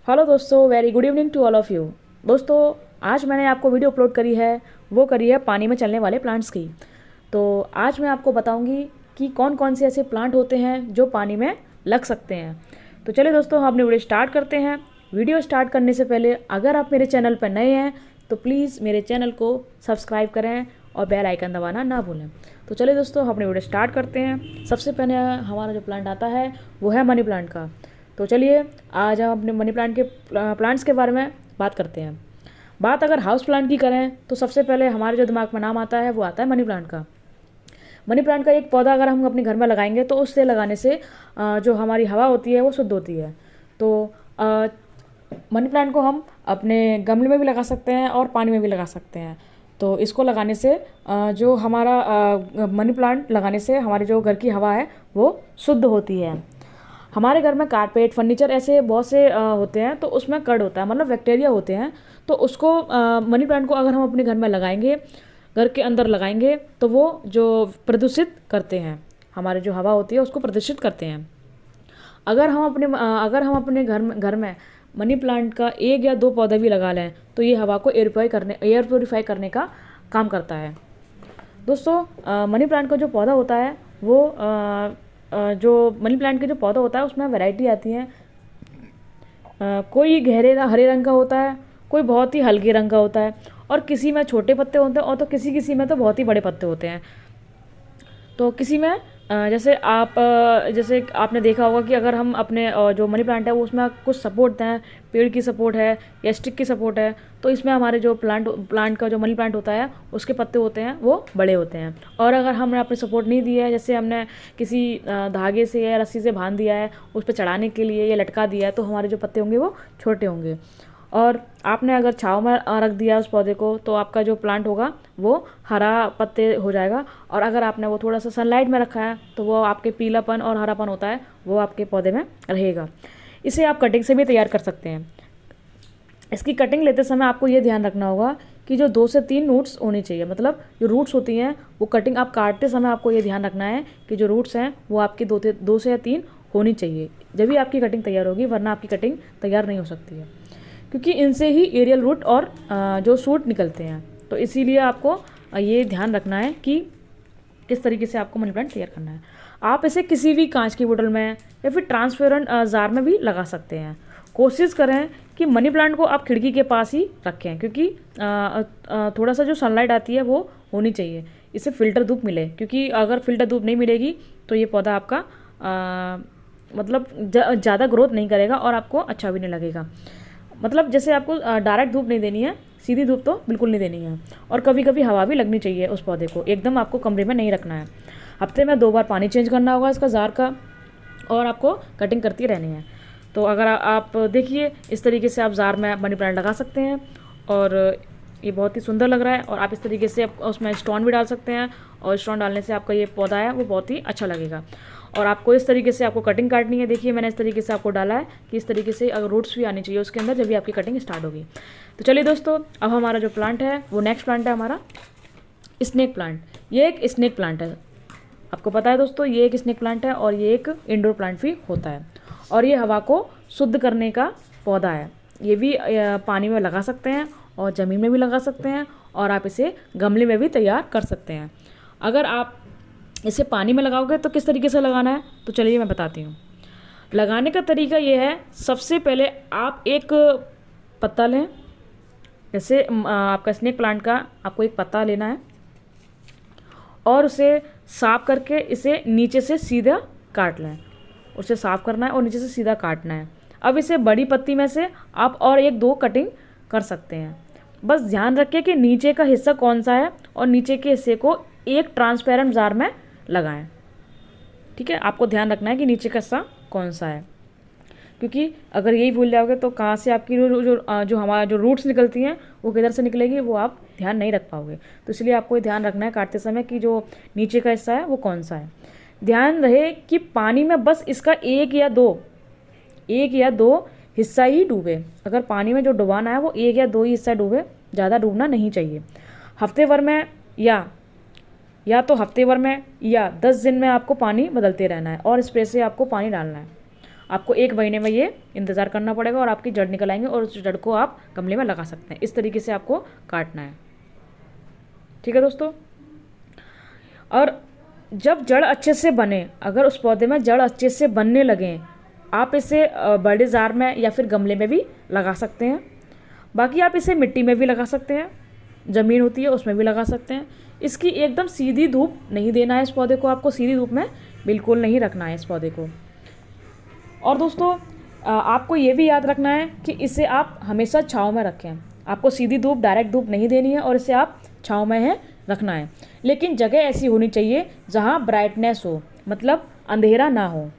Hello दोस्तों, very good evening to all of you. दोस्तों, आज मैंने आपको वीडियो अपलोड करी है, वो करी है पानी में चलने वाले प्लांट्स की। तो आज मैं आपको बताऊंगी कि कौन कौन से ऐसे प्लांट होते हैं जो पानी में लग सकते हैं। तो चलिए दोस्तों, हम अपनी वीडियो स्टार्ट करते हैं। वीडियो स्टार्ट करने से पहले अगर आप मेरे चैनल पर नए हैं तो प्लीज़ मेरे चैनल को सब्सक्राइब करें और बेल आइकन दबाना ना भूलें। तो चलिए दोस्तों, हम अपनी वीडियो स्टार्ट करते हैं। सबसे पहले हमारा जो प्लांट आता है वो है मनी प्लांट का। तो चलिए आज हम अपने मनी प्लांट के प्लांट्स के बारे में बात करते हैं। बात अगर हाउस प्लांट की करें तो सबसे पहले हमारे जो दिमाग में नाम आता है वो आता है मनी प्लांट का। मनी प्लांट का एक पौधा अगर हम अपने घर में लगाएंगे तो उससे लगाने से जो हमारी हवा होती है वो शुद्ध होती है। तो मनी प्लांट को हम अपने गमले में भी लगा सकते हैं और पानी में भी लगा सकते हैं। तो इसको लगाने से जो हमारा मनी प्लांट लगाने से हमारी जो घर की हवा है वो शुद्ध होती है। हमारे घर में कारपेट फर्नीचर ऐसे बहुत से होते हैं तो उसमें कर्ड होता है, मतलब बैक्टीरिया होते हैं। तो उसको मनी प्लांट को अगर हम अपने घर में लगाएंगे, घर के अंदर लगाएंगे तो वो जो प्रदूषित करते हैं, हमारी जो हवा होती है उसको प्रदूषित करते हैं। अगर हम अपने घर में मनी प्लांट का 1 या 2 पौधे भी लगा लें तो ये हवा को एयर प्योरीफाई करने का काम करता है। दोस्तों, मनी प्लांट का जो पौधा होता है वो जो मनी प्लांट के जो पौधा होता है उसमें वैरायटी आती है। कोई गहरे हरे रंग का होता है, कोई बहुत ही हल्के रंग का होता है, और किसी में छोटे पत्ते होते हैं और तो किसी किसी में तो बहुत ही बड़े पत्ते होते हैं। तो किसी में जैसे आपने देखा होगा कि अगर हम अपने जो मनी प्लांट है वो उसमें कुछ सपोर्ट हैं, पेड़ की सपोर्ट है या स्टिक की सपोर्ट है, तो इसमें हमारे जो प्लांट का जो मनी प्लांट होता है उसके पत्ते होते हैं वो बड़े होते हैं। और अगर हमने अपनी सपोर्ट नहीं दी है, जैसे हमने किसी धागे से या रस्सी से बांध दिया है उस पर चढ़ाने के लिए या लटका दिया है, तो हमारे जो पत्ते होंगे वो छोटे होंगे। और आपने अगर छाँव में रख दिया उस पौधे को तो आपका जो प्लांट होगा वो हरा पत्ते हो जाएगा। और अगर आपने वो थोड़ा सा सनलाइट में रखा है तो वो आपके पीलापन और हरापन होता है वो आपके पौधे में रहेगा। इसे आप कटिंग से भी तैयार कर सकते हैं। इसकी कटिंग लेते समय आपको ये ध्यान रखना होगा कि जो 2 से 3 रूट्स होनी चाहिए, मतलब जो रूट्स होती हैं वो कटिंग आप काटते समय आपको ये ध्यान रखना है कि जो रूट्स हैं वो आपकी 2 से या 3 होनी चाहिए, जब भी आपकी कटिंग तैयार होगी, वरना आपकी कटिंग तैयार नहीं हो सकती है, क्योंकि इनसे ही एरियल रूट और जो शूट निकलते हैं। तो इसीलिए आपको ये ध्यान रखना है कि किस तरीके से आपको मनी प्लांट तैयार करना है। आप इसे किसी भी कांच की बोतल में या फिर ट्रांसपेरेंट जार में भी लगा सकते हैं। कोशिश करें कि मनी प्लांट को आप खिड़की के पास ही रखें, क्योंकि थोड़ा सा जो सनलाइट आती है वो होनी चाहिए, इसे फ़िल्टर धूप मिले, क्योंकि अगर फ़िल्टर धूप नहीं मिलेगी तो ये पौधा आपका मतलब ज़्यादा ग्रोथ नहीं करेगा और आपको अच्छा भी नहीं लगेगा। मतलब जैसे आपको डायरेक्ट धूप नहीं देनी है, सीधी धूप तो बिल्कुल नहीं देनी है, और कभी कभी हवा भी लगनी चाहिए उस पौधे को, एकदम आपको कमरे में नहीं रखना है। हफ्ते में 2 बार पानी चेंज करना होगा इसका जार का, और आपको कटिंग करती रहनी है। तो अगर आप देखिए इस तरीके से आप जार में मनी प्लांट लगा सकते हैं और ये बहुत ही सुंदर लग रहा है। और आप इस तरीके से उसमें स्टोन भी डाल सकते हैं, और स्टोन डालने से आपका ये पौधा है वो बहुत ही अच्छा लगेगा। और आपको इस तरीके से आपको कटिंग काटनी है। देखिए मैंने इस तरीके से आपको डाला है कि इस तरीके से अगर रूट्स भी आनी चाहिए उसके अंदर, जब भी आपकी कटिंग स्टार्ट होगी। तो चलिए दोस्तों, अब हमारा जो प्लांट है वो नेक्स्ट प्लांट है हमारा स्नेक प्लांट। ये एक स्नेक प्लांट है, आपको पता है दोस्तों, ये एक स्नेक प्लांट है और ये एक इंडोर प्लांट भी होता है, और ये हवा को शुद्ध करने का पौधा है। ये भी पानी में लगा सकते हैं और ज़मीन में भी लगा सकते हैं, और आप इसे गमले में भी तैयार कर सकते हैं। अगर आप इसे पानी में लगाओगे तो किस तरीके से लगाना है, तो चलिए मैं बताती हूँ। लगाने का तरीका ये है, सबसे पहले आप एक पत्ता लें, जैसे आपका स्नेक प्लांट का आपको एक पत्ता लेना है और उसे साफ करके इसे नीचे से सीधा काट लें। उसे साफ करना है और नीचे से सीधा काटना है। अब इसे बड़ी पत्ती में से आप और 1-2 कटिंग कर सकते हैं। बस ध्यान रखिए कि नीचे का हिस्सा कौन सा है, और नीचे के हिस्से को एक ट्रांसपेरेंट जार में लगाएं। ठीक है, आपको ध्यान रखना है कि नीचे का हिस्सा कौन सा है, क्योंकि अगर यही भूल जाओगे तो कहाँ से आपकी जो हमारा जो रूट्स निकलती हैं वो किधर से निकलेगी, वो आप ध्यान नहीं रख पाओगे। तो इसलिए आपको ये ध्यान रखना है काटते समय कि जो नीचे का हिस्सा है वो कौन सा है। ध्यान रहे कि पानी में बस इसका 1 या 2 हिस्सा ही डूबे। अगर पानी में जो डुबाना है वो 1 या 2 ही हिस्सा डूबे, ज़्यादा डूबना नहीं चाहिए। हफ्ते भर में या तो हफ्ते भर में या 10 दिन में आपको पानी बदलते रहना है, और स्प्रे से आपको पानी डालना है। आपको 1 महीने में ये इंतज़ार करना पड़ेगा और आपकी जड़ निकल आएंगे और उस जड़ को आप गमले में लगा सकते हैं। इस तरीके से आपको काटना है, ठीक है दोस्तों। और जब जड़ अच्छे से बने, अगर उस पौधे में जड़ अच्छे से बनने लगें, आप इसे बड़े जार में या फिर गमले में भी लगा सकते हैं। बाकी आप इसे मिट्टी में भी लगा सकते हैं, ज़मीन होती है उसमें भी लगा सकते हैं। इसकी एकदम सीधी धूप नहीं देना है, इस पौधे को आपको सीधी धूप में बिल्कुल नहीं रखना है इस पौधे को। और दोस्तों आपको ये भी याद रखना है कि इसे आप हमेशा छाँव में रखें। आपको सीधी धूप, डायरेक्ट धूप नहीं देनी है और इसे आप छाँव में है रखना है। लेकिन जगह ऐसी होनी चाहिए जहाँ ब्राइटनेस हो, मतलब अंधेरा ना हो,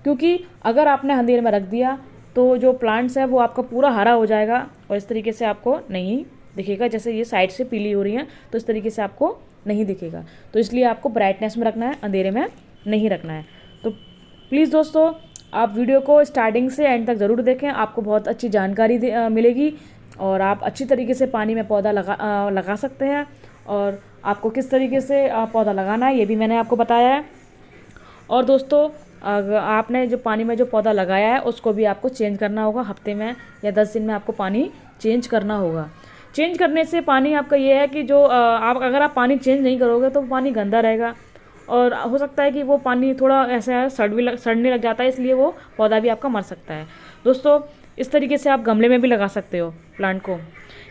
क्योंकि अगर आपने अंधेरे में रख दिया तो जो प्लांट्स है वो आपका पूरा हरा हो जाएगा और इस तरीके से आपको नहीं दिखेगा। जैसे ये साइड से पीली हो रही हैं तो इस तरीके से आपको नहीं दिखेगा। तो इसलिए आपको ब्राइटनेस में रखना है, अंधेरे में नहीं रखना है। तो प्लीज़ दोस्तों आप वीडियो को स्टार्टिंग से एंड तक ज़रूर देखें, आपको बहुत अच्छी जानकारी मिलेगी और आप अच्छी तरीके से पानी में पौधा लगा सकते हैं। और आपको किस तरीके से पौधा लगाना है ये भी मैंने आपको बताया है। और दोस्तों अगर आपने जो पानी में जो पौधा लगाया है उसको भी आपको चेंज करना होगा, हफ्ते में या 10 दिन में आपको पानी चेंज करना होगा। चेंज करने से पानी आपका ये है कि जो अगर आप पानी चेंज नहीं करोगे तो पानी गंदा रहेगा और हो सकता है कि वो पानी थोड़ा ऐसा सड़ने लग जाता है, इसलिए वो पौधा भी आपका मर सकता है। दोस्तों इस तरीके से आप गमले में भी लगा सकते हो प्लांट को।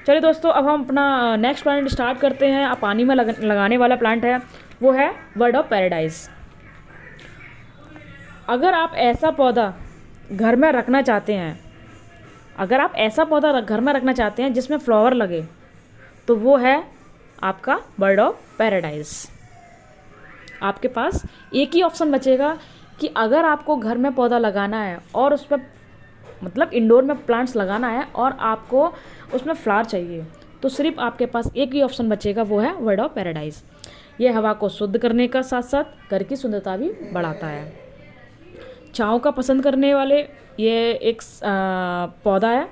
चलिए दोस्तों अब हम अपना नेक्स्ट प्लांट स्टार्ट करते हैं। आप पानी में लगाने वाला प्लांट है वो है बर्ड ऑफ पैराडाइज। अगर आप ऐसा पौधा घर में रखना चाहते हैं, अगर आप ऐसा पौधा घर में रखना चाहते हैं जिसमें फ्लावर लगे, तो वो है आपका बर्ड ऑफ पैराडाइज। आपके पास एक ही ऑप्शन बचेगा कि अगर आपको घर में पौधा लगाना है और उस पर मतलब इंडोर में प्लांट्स लगाना है और आपको उसमें फ्लावर चाहिए, तो सिर्फ आपके पास एक ही ऑप्शन बचेगा, वो है बर्ड ऑफ पैराडाइज। ये हवा को शुद्ध करने का साथ साथ घर की सुंदरता भी बढ़ाता है। छाँव का पसंद करने वाले ये एक पौधा है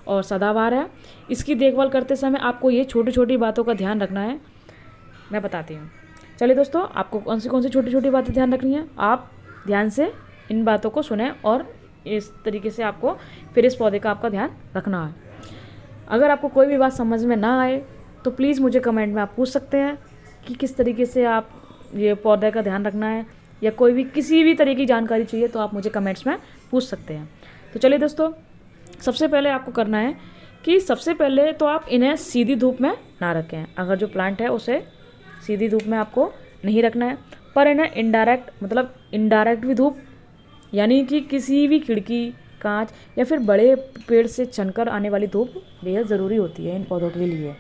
और सदाबहार है। इसकी देखभाल करते समय आपको ये छोटी छोटी बातों का ध्यान रखना है, मैं बताती हूँ। चलिए दोस्तों आपको कौन सी छोटी छोटी बातें ध्यान रखनी है, आप ध्यान से इन बातों को सुने और इस तरीके से आपको फिर इस पौधे का आपका ध्यान रखना है। अगर आपको कोई भी बात समझ में ना आए तो प्लीज़ मुझे कमेंट में आप पूछ सकते हैं कि किस तरीके से आप ये पौधे का ध्यान रखना है, या कोई भी किसी भी तरह की जानकारी चाहिए तो आप मुझे कमेंट्स में पूछ सकते हैं। तो चलिए दोस्तों सबसे पहले आपको करना है कि सबसे पहले तो आप इन्हें सीधी धूप में ना रखें। अगर जो प्लांट है उसे सीधी धूप में आपको नहीं रखना है, पर इन्हें इनडायरेक्ट भी धूप, यानी कि किसी भी खिड़की, कांच या फिर बड़े पेड़ से छनकर आने वाली धूप बेहद ज़रूरी होती है इन पौधों के लिए।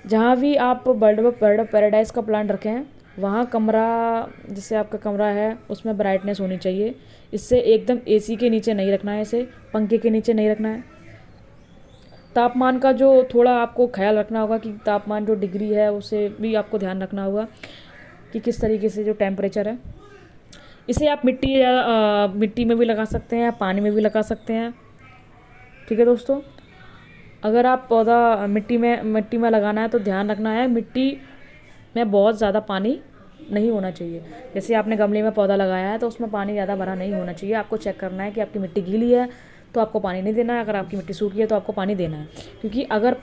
जहाँ भी आप बर्ड ऑफ पैराडाइज का प्लांट रखें वहाँ कमरा, जैसे आपका कमरा है उसमें ब्राइटनेस होनी चाहिए। इससे एकदम एसी के नीचे नहीं रखना है, इसे पंखे के नीचे नहीं रखना है। तापमान का जो थोड़ा आपको ख्याल रखना होगा कि तापमान जो डिग्री है उसे भी आपको ध्यान रखना होगा कि किस तरीके से जो टेम्परेचर है। इसे आप मिट्टी में भी लगा सकते हैं, पानी में भी लगा सकते हैं, ठीक है दोस्तों। अगर आप पौधा मिट्टी में लगाना है तो ध्यान रखना है मिट्टी में बहुत ज़्यादा पानी नहीं होना चाहिए। जैसे आपने गमले में पौधा लगाया है तो उसमें पानी ज़्यादा भरा नहीं होना चाहिए। आपको चेक करना है कि आपकी मिट्टी गीली है तो आपको पानी नहीं देना है, अगर आपकी मिट्टी सूखी है तो आपको पानी देना है। क्योंकि अगर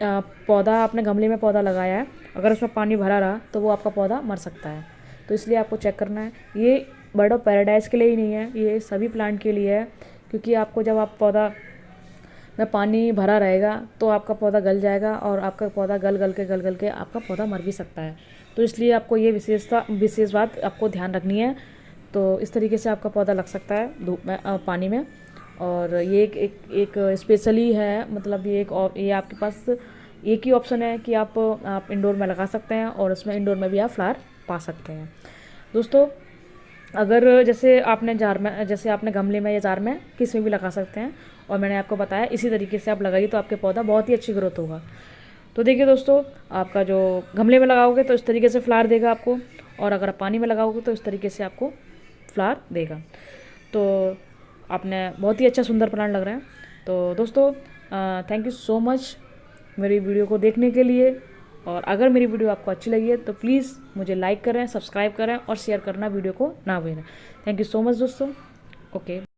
पौधा आपने गमले में पौधा लगाया है, अगर उसमें पानी भरा रहा तो वो आपका पौधा मर सकता है। तो इसलिए आपको चेक करना है। ये बर्ड ऑफ पैराडाइज के लिए ही नहीं है, ये सभी प्लांट के लिए है। क्योंकि आपको जब आप पौधा में पानी भरा रहेगा तो आपका पौधा गल जाएगा और आपका पौधा गल के आपका पौधा मर भी सकता है। तो इसलिए आपको ये विशेष बात आपको ध्यान रखनी है। तो इस तरीके से आपका पौधा लग सकता है धूप में, पानी में। और ये एक स्पेशली है, मतलब ये आपके पास एक ही ऑप्शन है कि आप इंडोर में लगा सकते हैं और उसमें इंडोर में भी आप फ्लावर पा सकते हैं। दोस्तों अगर जैसे आपने गमले में या जार में किस में भी लगा सकते हैं, और मैंने आपको बताया इसी तरीके से आप लगाइए तो आपके पौधा बहुत ही अच्छी ग्रोथ होगा। तो देखिए दोस्तों, आपका जो गमले में लगाओगे तो इस तरीके से फ्लावर देगा आपको, और अगर आप पानी में लगाओगे तो इस तरीके से आपको फ्लावर देगा। तो आपने बहुत ही अच्छा सुंदर प्लांट लग रहा है। तो दोस्तों थैंक यू सो मच मेरी वीडियो को देखने के लिए। और अगर मेरी वीडियो आपको अच्छी लगी है तो प्लीज़ मुझे लाइक करें, सब्सक्राइब करें और शेयर करना वीडियो को ना भूलें। थैंक यू सो मच दोस्तों। ओके।